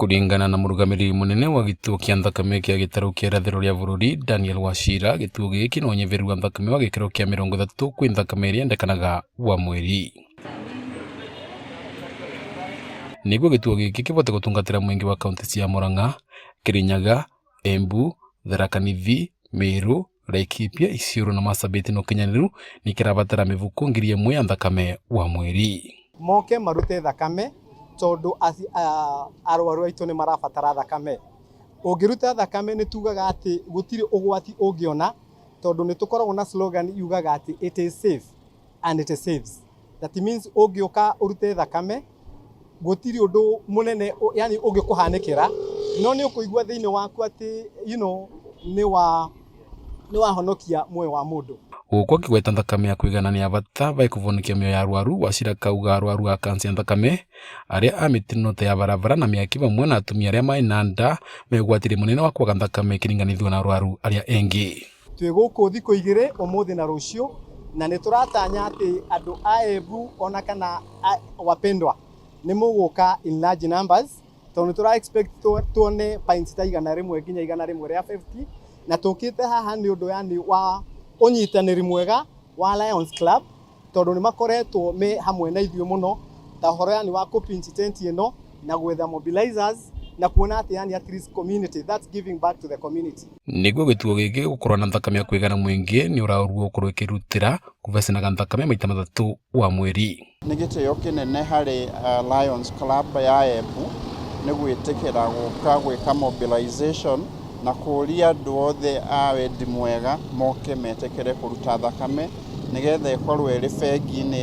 Kuringana na murugamiri munene wa gituo kia thakame kia gitaru kia irathiro ria bururi Daniel Wachira, gituo giki no unyiviru wa thakame wa gikiro kia 30 kwi thakame iria endekanaga wa mweri. Niguo gituo giki kivote gutungatira mwingi wa kaunti cia Murang'a, Kirinyaga, Embu, Tharaka Nithi, Meru, Laikipia, Isiolo na Marsabit no kinyaniru ni kirabatara mivuko 1,000 ya thakame wa mweri. Moke marute thakame tondu arwaru aitu ni marabatara thakame. Ungiruta thakame ni tugaga ati gutiri ugwati ungiona tondu ni tukoragwo na slogan yugaga ati it is safe and it saves. That means ungioka urute thakame gutiri undu munene yani ungikuhanikira no ni ukuigwa thiini waku ati ni wahonokia moyo wa mundu. Gukwa kigweta thakame ya kwiganania bata bai kuvonokia mioyo ya arwaru. Wachira kauga arwaru a kansa ya thakame aria a mitino ya barabara na miaki bamwe na atumia aria mai na nda megwatire munene wa kwaga thakame kiringanithio na arwaru aria engi. Twi guku thiko igire umuthi na rucio na ni turatanya ati andu a Embu ona kana wapendwa ni muguka in large numbers tondu tura expect tuone pints ta 100 nginya 100 ria 50 na tukite haha ni undu yani wa unyitaniri mwega wa Lions Club tondu ni makoretwo me hamwe na ithio muno ta horo yani wa kupinch tent ino na gwetha mobilizers na kuona ati yani at least community that's giving back to the community. Niguo gituo giki gukorwo na thakame ya kwigana mwingi ni uraurwo gukorwo ikirutira kuvecanaga thakame maita 3 wa mweri. Ni gitio kinene hari Lions Club ya Embu ni gwitikira guka gwika mobilization na kuria andu othe a wendi mwega moke metekere kuruta thakame nigetha ikorwo iri bengi-ini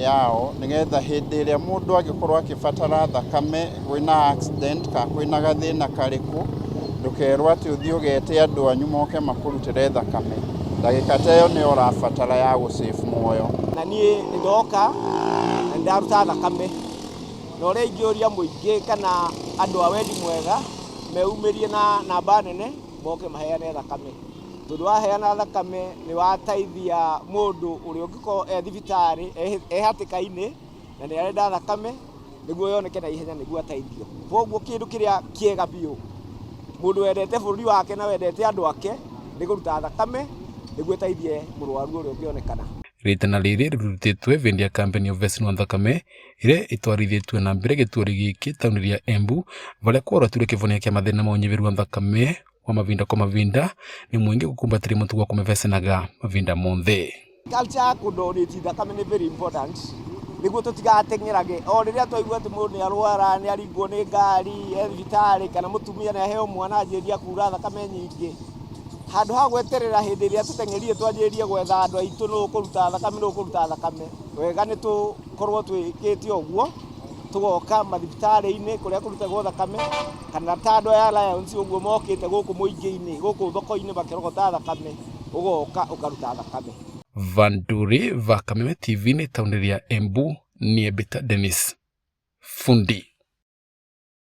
yao nigetha hindi iria mundu agikorwo akibatara thakame gwina accident ka kwina gathina kariku ndukerwo ati uthii ugete andu anyu moke makurutire thakame ndagika teyo ni urabatara ya gusave muoyo. Na nie ndoka ndaruta thakame no ria ingioria muingi kana andu a wendi mwega meumirie na namba nene moke maheane thakame tondu waheana thakame ni wateithia mundu uri ungiko thibitari hatikaini na ni arenda thakame niguo yoneke na ihenya niguo ateithio. Koguo kindu kiria kiega biu mundu wendete bururi wake na wendete andu ake ni kuruta thakame niguo ateithie murwaru uri ungionekana. Ritana riri rirutitwe vendi ya kampeni ovesini wa thakame ire itwarithitwe na mbere gituo giki tauni ria Embu varia kwarature kivonia kia mathina ma unyiviru wa thakame wa mavinda kwa mavinda ni mwingi gukumbatiri mutugo wa kumevesanaga mavinda monthe. Culture kudonate thakame ni very important niguo tutigateng'erage o riria twaigua ati mundu ni arwara ni aringwo ni ngari thibitari kana mutumia ni aheo mwana anjiria kura thakame nyingi handu ha gweterera hindi iria tuteng'erie twanjirie gwetha andu aitu no kuruta thakame wega ni tukorwo twikite uguo tugoka mathibitari-ini kuria kurutagwo thakame kana ta andu ya Lions uguo mokite guku muingi-ini guku thoko-ini bakirogota thakame ugoka ukaruta thakame. Vanduri va Kameme TV ni tauni ria Embu ni Ebita Dennis Fundi.